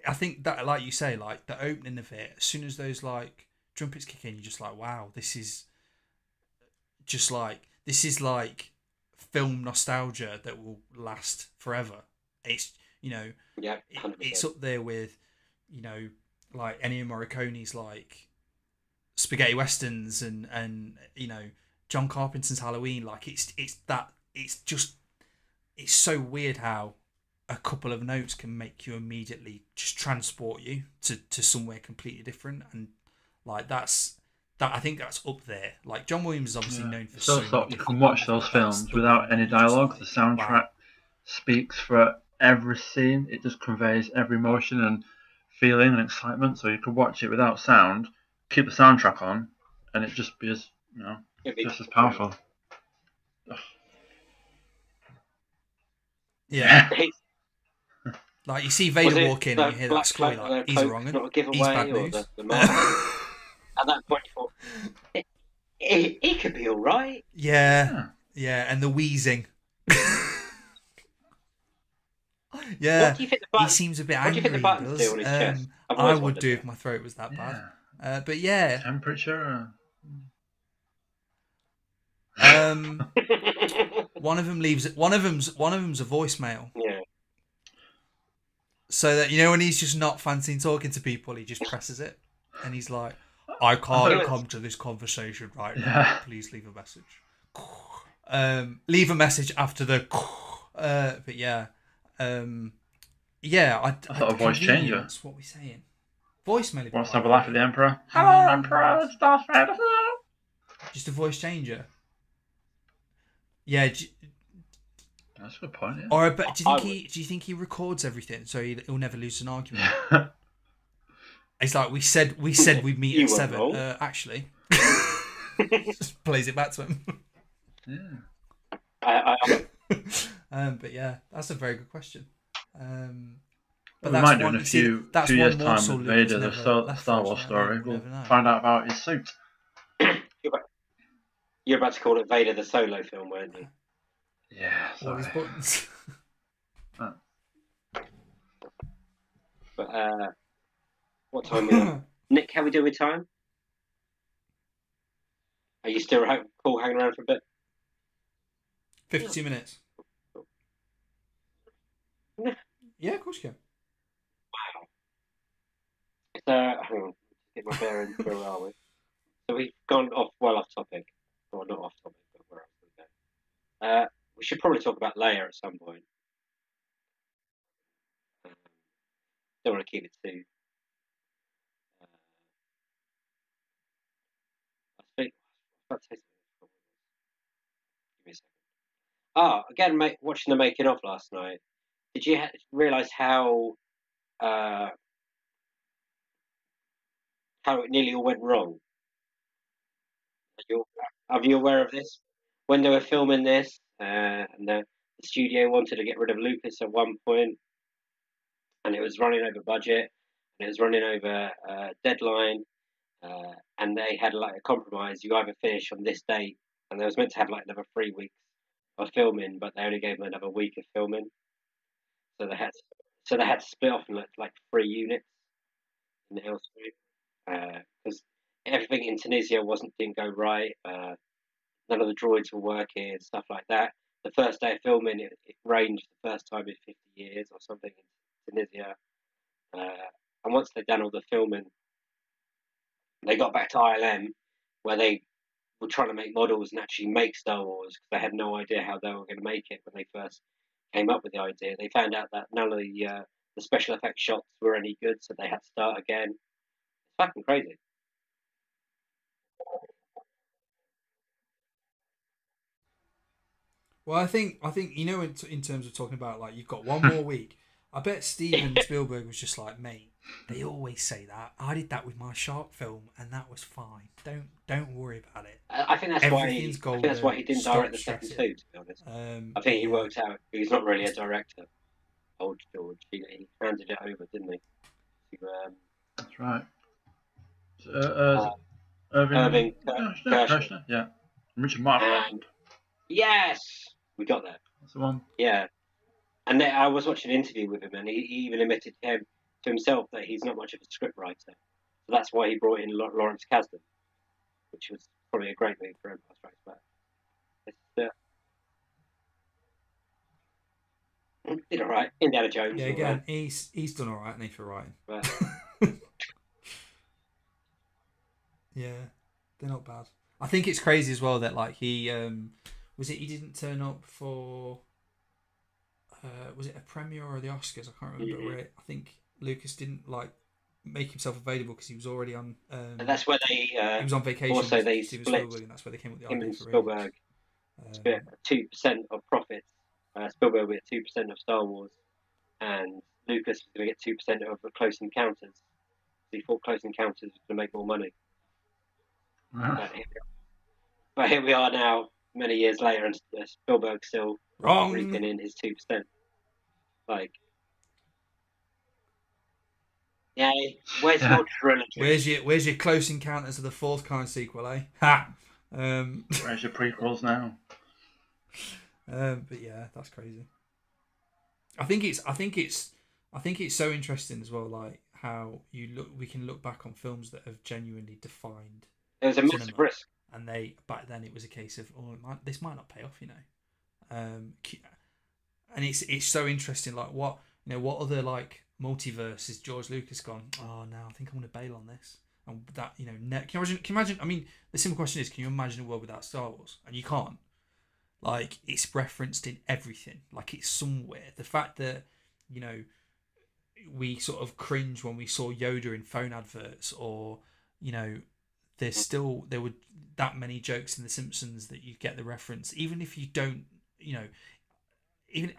I think that, like you say, like the opening of it, as soon as those like trumpets kick in, you're just like, wow, this is like film nostalgia that will last forever. It's Yeah, 100%. it's up there with like Ennio Morricone's like spaghetti westerns and John Carpenter's Halloween. Like it's so weird how a couple of notes can make you immediately just transport you to somewhere completely different, and like I think that's up there. Like John Williams is obviously known for so many You different can watch things, those but films that's without the any one that's just dialogue. like, The soundtrack wow. speaks for every scene. It just conveys every emotion and feeling and excitement. So you can watch it without sound, keep the soundtrack on, and it just be as just as powerful. Yeah. Like you see Vader walk in and you hear that score, you're like, he's wrong. Not a giveaway, He's bad or news. the mask. At that point, you thought he could be all right. Yeah, and the wheezing. Yeah, What do you think he seems a bit angry. What do you think the buttons do on his chest? I would do if my throat was that bad. But yeah, temperature. One of them leaves. One of them's a voicemail. Yeah. So that when he's just not fancying talking to people, he just presses it, and he's like, "I can't come to this conversation right now. Please leave a message." Leave a message after the. But yeah. I thought a voice changer. That's what we're saying. Voicemail. Wants to have a laugh at the Emperor. Hello, Emperor. It's Darth Vader. Just a voice changer. Yeah. That's a good point. Yeah. Or but do you think he records everything so he'll never lose an argument? It's like we said we'd meet at 7. Actually, just plays it back to him. Yeah. But yeah, that's a very good question. But we might do in a few years' time with Vader, the Star Wars story. We'll find out about his suit. You're about to call it Vader the Solo film, weren't you? Yeah. All his buttons. But what time are we on? Nick, how we doing with time? Are you still cool hanging around for a bit? 52 minutes. Yeah, of course you can. Wow. Hang on, get my bearings. Where are we? So we've gone off topic. Or not off topic, but where else we go? We should probably talk about Leia at some point. Don't want to keep it too. I think. Give me a second. Again, watching the making of last night. Did you realise how it nearly all went wrong? Are you aware of this? When they were filming this, and the studio wanted to get rid of Lucas at one point, and it was running over budget, and it was running over deadline, and they had like a compromise. You either finish on this date, and they was meant to have like another 3 weeks of filming, but they only gave them another week of filming, so they had to split off in like 3 units in the Aylesbury because everything in Tunisia didn't go right. None of the droids were working and stuff like that. The first day of filming, it rained the first time in 50 years or something in Tunisia. And once they'd done all the filming, they got back to ILM where they were trying to make models and actually make Star Wars because they had no idea how they were going to make it when they first came up with the idea. They found out that none of the special effects shots were any good, so they had to start again. It's fucking crazy. Well, I think in terms of talking about like you've got one more week. I bet Steven Spielberg was just like, mate. They always say that. I did that with my shark film, and that was fine. Don't worry about it. I think that's Everything's why. I think that's why he didn't Stop direct the second stressing. two. To be honest, I think he worked out he's not really a director. Old George, he handed it over, didn't he? To, That's right. Irving Kershner. Kershner, yeah. Richard Marquand. And yes, we got that. That's the one. Yeah, and then I was watching an interview with him, and he even admitted to himself that he's not much of a script writer. So that's why he brought in Lawrence Kasdan, which was probably a great move for Empire Strikes Back. Did all right. Indiana Jones. Yeah, again, he's done all right, hasn't he, for writing? But, Yeah, they're not bad. I think it's crazy as well that like he he didn't turn up for was it a premiere or the Oscars? I can't remember. Where I think Lucas didn't like make himself available because he was already on. and that's where they. He was on vacation. Also, they Steven split Spielberg, and that's where they came up with the him idea and for Spielberg. Split 2% of profits. Spielberg would get 2% of Star Wars, and Lucas was going to get 2% of the Close Encounters. So he thought Close Encounters was going to make more money. But here we are now, many years later, and Spielberg still Wrong. reaping in his 2%. Like, yeah, where's your trilogy? Where's your Close Encounters of the Fourth Kind sequel, eh? Ha. Where's your prequels now? But yeah, that's crazy. I think it's so interesting as well, like how we can look back on films that have genuinely defined. It was a massive risk, and back then it was a case of this might not pay off, and it's so interesting. Like what other like multiverse is George Lucas gone? Oh no, I think I'm gonna bail on this. And that can you imagine? I mean, the simple question is, can you imagine a world without Star Wars? And you can't. Like it's referenced in everything. Like it's somewhere. The fact that we sort of cringe when we saw Yoda in phone adverts, or there were that many jokes in The Simpsons that you get the reference, even if you don't, even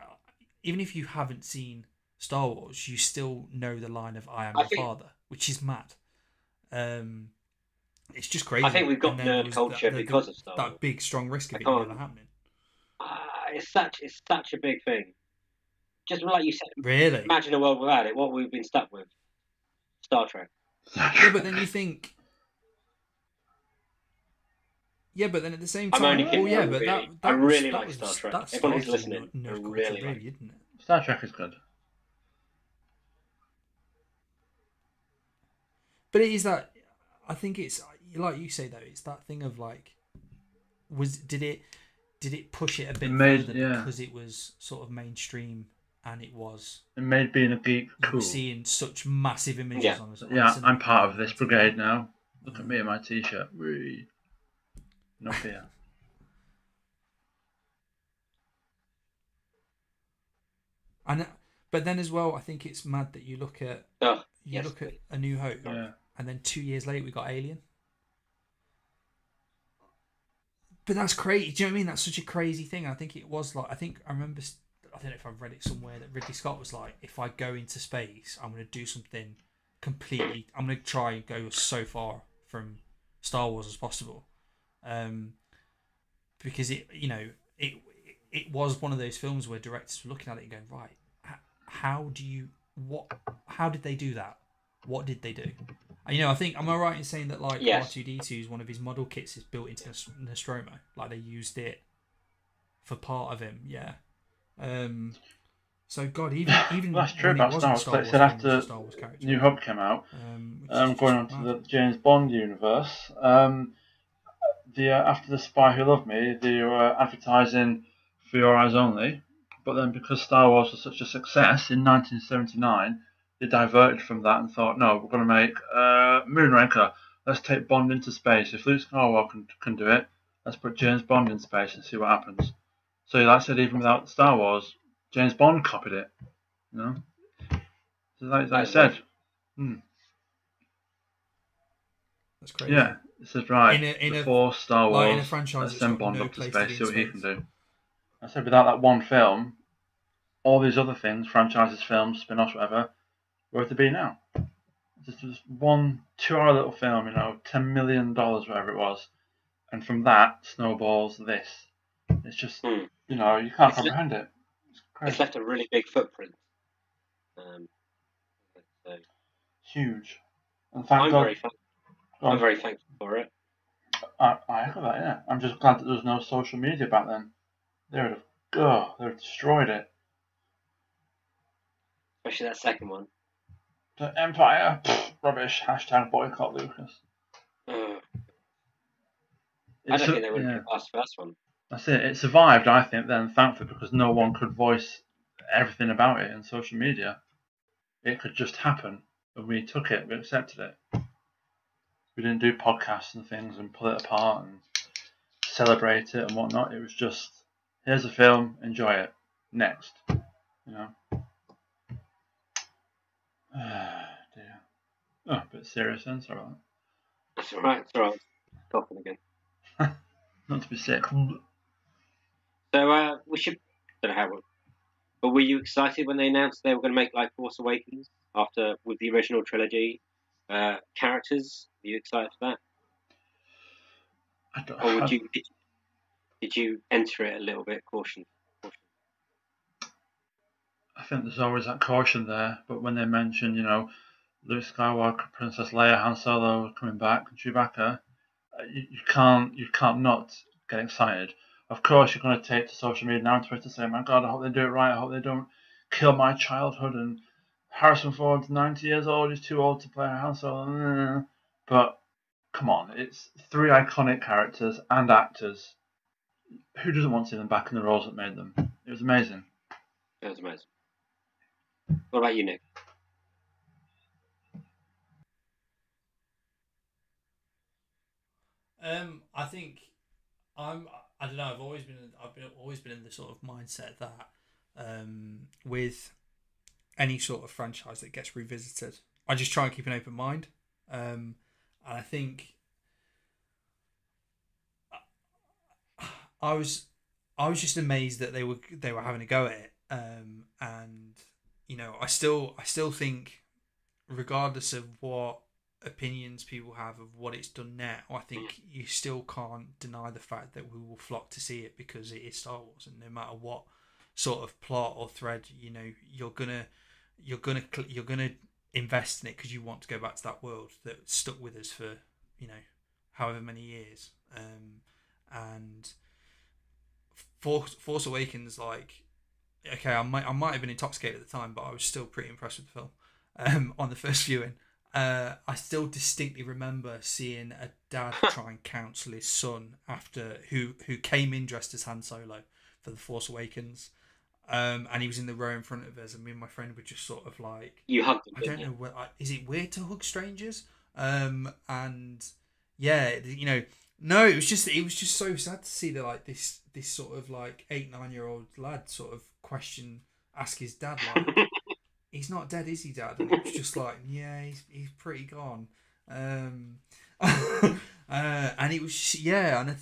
if you haven't seen Star Wars, you still know the line of "I am your father," which is mad. It's just crazy. I think we've got nerd culture because of Star Wars. That big, strong risk of it never happening. It's such a big thing. Just like you said, really. Imagine a world without it. What we've been stuck with, Star Trek. Yeah, but then you think. Yeah, but then at the same time, I really like Star Trek. Everyone who's listening, really like isn't it? Star Trek is good. But it is that. I think it's like you say though. It's that thing of like, did it push it a bit further because it was sort of mainstream and it made being a geek cool. Seeing such massive images on us. Yeah, I'm part of this brigade now. Look at me and my T-shirt. No fear. But then as well, I think it's mad that you look at look at A New Hope, and then 2 years later we got Alien. But that's crazy. Do you know what I mean? That's such a crazy thing. I think it was like I remember. I don't know if I've read it somewhere that Ridley Scott was like, if I go into space, I'm going to do something completely. I'm going to try and go so far from Star Wars as possible. Because it was one of those films where directors were looking at it and going, right, how did they do that? What did they do? And, I think, am I right in saying that like Yes. R2D2's one of his model kits is built into Nostromo? Like they used it for part of him, yeah. So God, even Well, that's true when he about wasn't Star Star Wars. Wars, They said film was a after Star Wars character. New Hope came out, Which is going on just to mad. the James Bond universe, after The Spy Who Loved Me, they were advertising For Your Eyes Only, but then because Star Wars was such a success in 1979, they diverted from that and thought, no, we're going to make Moonraker. Let's take Bond into space. If Luke Skywalker can do it, let's put James Bond in space and see what happens. So, like I said, even without Star Wars, James Bond copied it. So like I said, That's crazy. yeah, it says right. Before Star Wars, in a franchise let's send Bond no up to place space, to see what he can space. do. I said without that one film, all these other things, franchises, films, spin-offs, whatever, where would they be now? Just one 2-hour little film, $10 million, whatever it was, and from that snowballs this. It's just, you can't comprehend it. It's crazy. It's left a really big footprint. So Huge. And thank I'm God. very thankful for it. I echo that, yeah. I'm just glad that there was no social media back then. They would have destroyed it. Especially that second one. The Empire, rubbish. # boycott Lucas. I don't think they would have got past the first one. That's it. It survived, I think, then, thankfully, because no one could voice everything about it in social media. It could just happen, and we took it, we accepted it. We didn't do podcasts and things and pull it apart and celebrate it and whatnot. It was just, here's a film, enjoy it. Next. Dear. Oh, a bit serious then, sorry about that. That's alright, it's alright. Coughing again. Not to be sick. So we should, don't know how, but were you excited when they announced they were going to make like Force Awakens with the original trilogy characters? Were you excited for that? Or did you enter it a little bit caution? I think there's always that caution there, but when they mention, Luke Skywalker, Princess Leia, Han Solo coming back, and Chewbacca, you can't not get excited. Of course, you're going to take to social media now and Twitter to say, "My God, I hope they do it right. I hope they don't kill my childhood." And Harrison Ford's 90 years old; he's too old to play Han Solo. But come on, it's 3 iconic characters and actors. Who doesn't want to see them back in the roles that made them? It was amazing. It was amazing. What about you, Nick? I think I don't know. I've always been in the sort of mindset that with any sort of franchise that gets revisited, I just try and keep an open mind. And I think I was just amazed that they were having a go at it. And I still think, regardless of what opinions people have of what it's done now, I think you still can't deny the fact that we will flock to see it because it is Star Wars, and no matter what sort of plot or thread, you're gonna invest in it because you want to go back to that world that stuck with us for however many years. And Force Awakens, like, okay, I might have been intoxicated at the time, but I was still pretty impressed with the film on the first viewing. I still distinctly remember seeing a dad try and counsel his son who came in dressed as Han Solo for The Force Awakens, and he was in the row in front of us, and me and my friend were just sort of like, you hugged him, I don't know, is it weird to hug strangers? And yeah, no, it was just so sad to see that, like, this sort of like 8-9-year-old lad sort of ask his dad, like, he's not dead, is he, Dad? And it was just like, yeah, he's pretty gone. And it was, yeah, and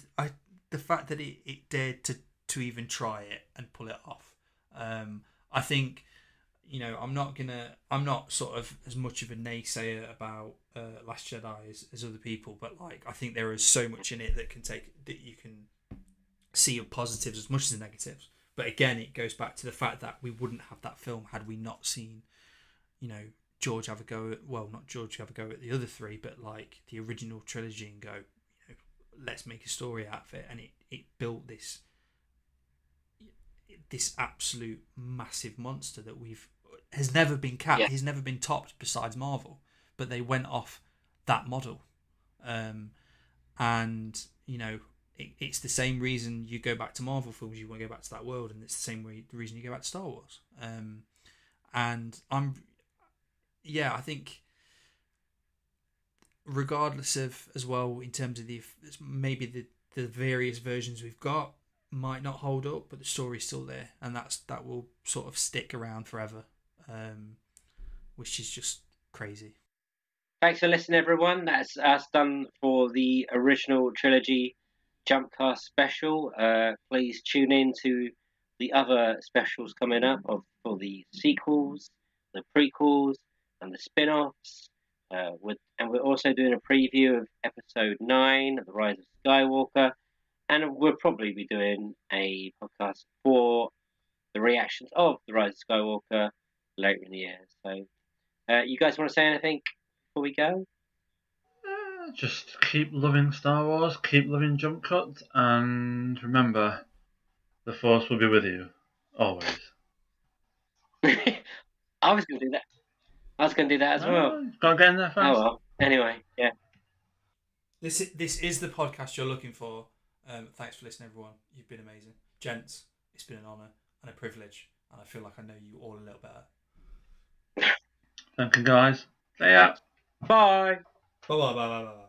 the fact that it dared to even try it and pull it off. I think, I'm not sort of as much of a naysayer about Last Jedi as other people, but like, I think there is so much in it that you can see of positives as much as the negatives. But again, it goes back to the fact that we wouldn't have that film had we not seen, George have a go at, well, not George have a go at the other three, but like the original trilogy and go, let's make a story out of it. And it built this absolute massive monster that has never been capped. Yeah. He's never been topped besides Marvel, but they went off that model. And it's the same reason you go back to Marvel films, you want to go back to that world, and it's the same reason you go back to Star Wars. And I think regardless of, as well, in terms of maybe the various versions we've got might not hold up, but the story's still there, and that will sort of stick around forever, which is just crazy. Thanks for listening, everyone. That's us done for the original trilogy Jumpcast special. Please tune in to the other specials coming up for the sequels, the prequels, and the spin-offs. And we're also doing a preview of episode 9, The Rise of Skywalker, and we'll probably be doing a podcast for the reactions of The Rise of Skywalker later in the year. So, you guys want to say anything before we go? Just keep loving Star Wars, keep loving Jump Cut, and remember, the Force will be with you, always. I was going to do that. As well. Gotta get in there fast. Oh well. Anyway, yeah. This is the podcast you're looking for. Thanks for listening, everyone. You've been amazing. Gents, it's been an honour and a privilege, and I feel like I know you all a little better. Thank you, guys. See ya. Bye. Bye.